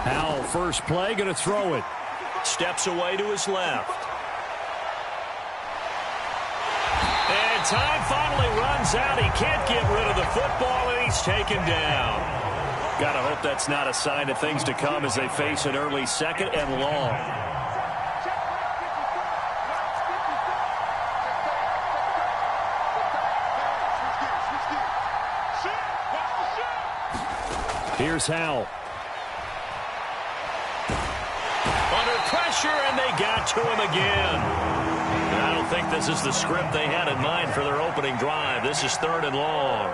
Howell, first play, going to throw it. Steps away to his left. And time finally runs out. He can't get rid of the football, and he's taken down. Gotta hope that's not a sign of things to come as they face an early second and long. Here's Howell. Under pressure, and they got to him again. And I don't think this is the script they had in mind for their opening drive. This is 3rd and long.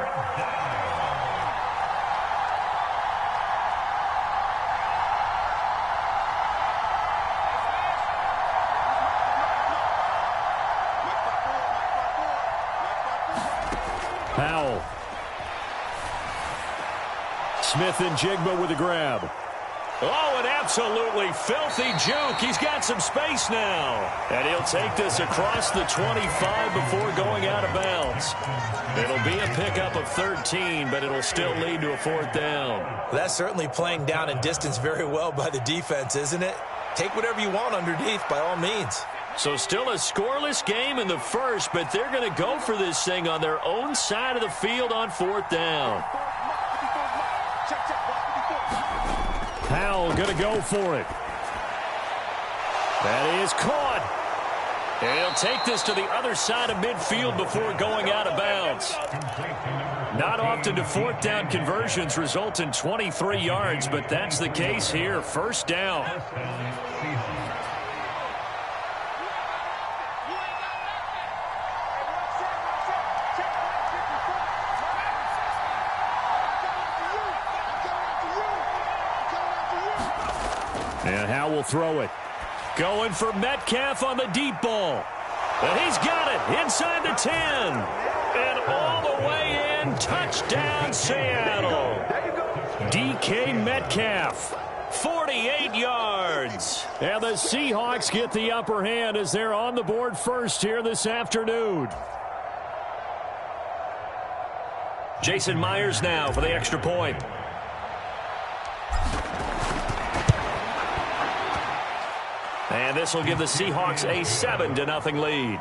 Howell. Smith and Jigba with a grab. Oh, an absolutely filthy juke. He's got some space now. And he'll take this across the 25 before going out of bounds. It'll be a pickup of 13, but it'll still lead to a 4th down. That's certainly playing down and distance very well by the defense, isn't it? Take whatever you want underneath by all means. So still a scoreless game in the first, but they're going to go for this thing on their own side of the field on 4th down. Howell going to go for it. That is caught. And he'll take this to the other side of midfield before going out of bounds. Not often do 4th down conversions result in 23 yards, but that's the case here. 1st down. And Howell will throw it. Going for Metcalf on the deep ball. And he's got it inside the 10. And all the way in. Touchdown, Seattle. DK Metcalf. 48 yards. And the Seahawks get the upper hand as they're on the board first here this afternoon. Jason Myers now for the extra point. And this will give the Seahawks a 7-0 lead.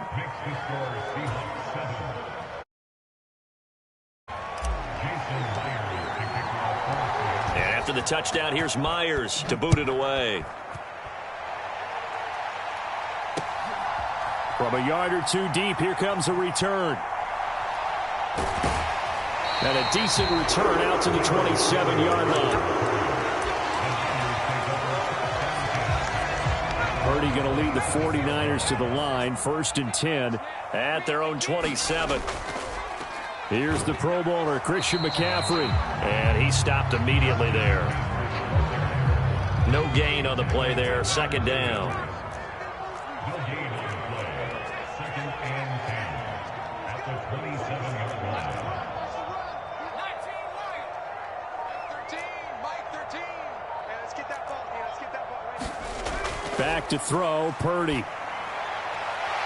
And after the touchdown, here's Myers to boot it away. From a yard or two deep, here comes a return. And a decent return out to the 27-yard line. Purdy going to lead the 49ers to the line. 1st and 10 at their own 27. Here's the Pro Bowler, Christian McCaffrey. And he stopped immediately there. No gain on the play there. 2nd down. Back to throw, Purdy.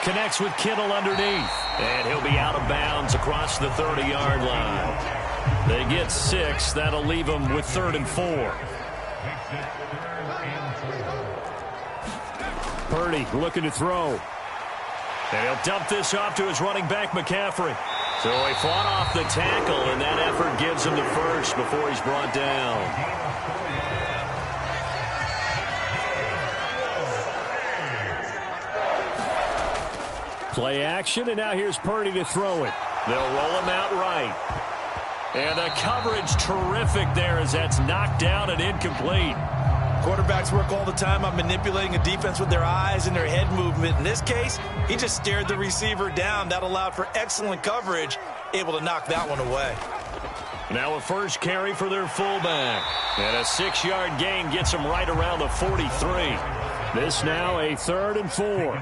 Connects with Kittle underneath. And he'll be out of bounds across the 30-yard line. They get 6. That'll leave them with 3rd and 4. Purdy looking to throw. And he'll dump this off to his running back, McCaffrey. So he fought off the tackle, and that effort gives him the first before he's brought down. Play action, and now here's Purdy to throw it. They'll roll him out right. And the coverage terrific there as that's knocked down and incomplete. Quarterbacks work all the time on manipulating a defense with their eyes and their head movement. In this case, he just stared the receiver down. That allowed for excellent coverage, able to knock that one away. Now a first carry for their fullback. And a 6-yard gain gets him right around the 43. This now a 3rd and 4.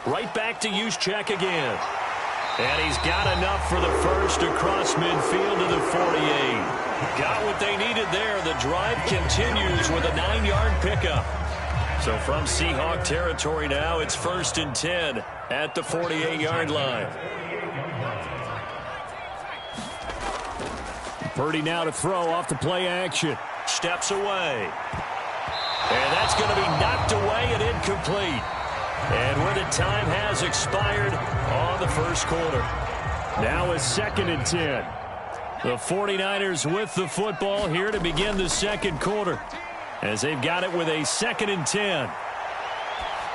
Right back to Justt-TK again. And he's got enough for the first across midfield to the 48. Got what they needed there. The drive continues with a 9-yard pickup. So from Seahawk territory now, it's 1st and 10 at the 48-yard line. Purdy now to throw off the play action. Steps away. And that's going to be knocked away and incomplete. And where the time has expired on the first quarter. Now a 2nd and 10. The 49ers with the football here to begin the second quarter, as they've got it with a 2nd and 10.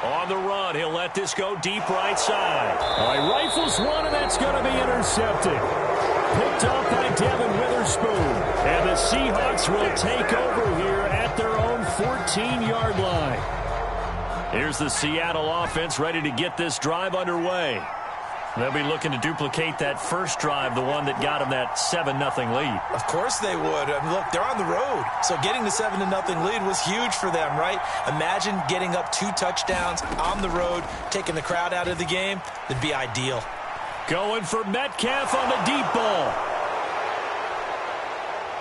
On the run, he'll let this go deep right side. All right, rifles one, and that's going to be intercepted. Picked off by Devin Witherspoon. And the Seahawks will take over here at their own 14-yard line. Here's the Seattle offense ready to get this drive underway. They'll be looking to duplicate that first drive, the one that got them that 7-0 lead. Of course they would. I mean, look, they're on the road. So getting the 7-0 lead was huge for them, right? Imagine getting up 2 touchdowns on the road, taking the crowd out of the game. That'd be ideal. Going for Metcalf on the deep ball.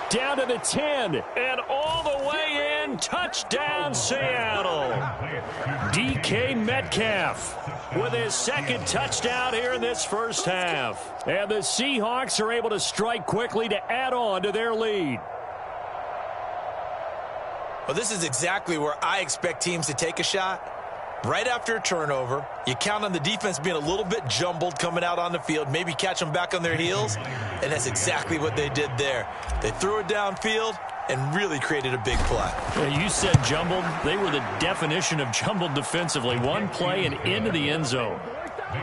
Down to the 10. And all the way in. Touchdown, Seattle. DK Metcalf with his 2nd touchdown here in this first half. And the Seahawks are able to strike quickly to add on to their lead. Well, this is exactly where I expect teams to take a shot. Right after a turnover, you count on the defense being a little bit jumbled coming out on the field, maybe catch them back on their heels, and that's exactly what they did there. They threw it downfield and really created a big play. Yeah, you said jumbled. They were the definition of jumbled defensively. One play and into the end zone.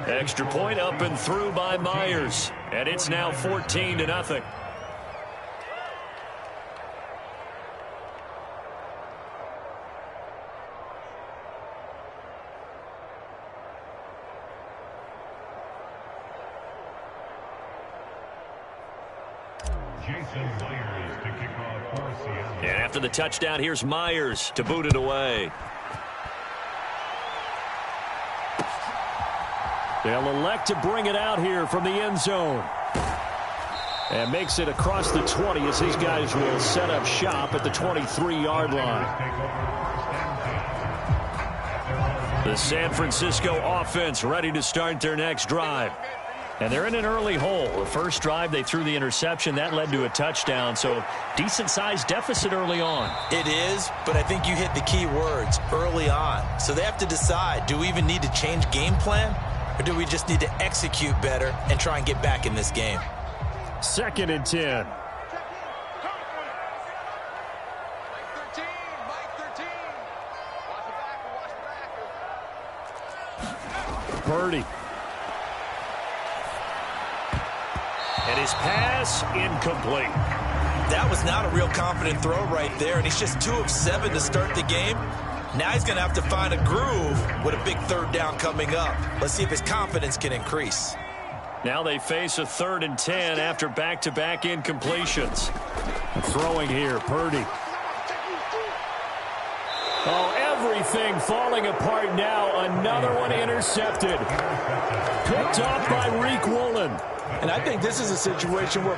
Extra point up and through by Myers, and it's now 14-0. And after the touchdown, here's Myers to boot it away. They'll elect to bring it out here from the end zone. And makes it across the 20 as these guys will set up shop at the 23-yard line. The San Francisco offense ready to start their next drive. And they're in an early hole. The first drive, they threw the interception. That led to a touchdown. So decent-sized deficit early on. It is, but I think you hit the key words, early on. So they have to decide, do we even need to change game plan? Or do we just need to execute better and try and get back in this game? 2nd and 10. Purdy. And his pass incomplete. That was not a real confident throw right there, and he's just 2 of 7 to start the game. Now he's going to have to find a groove with a big 3rd down coming up. Let's see if his confidence can increase. Now they face a 3rd and 10 after back-to-back incompletions. Throwing here, Purdy. Oh, everything falling apart now. Another one intercepted. Picked off by Reek Woolen. And I think this is a situation where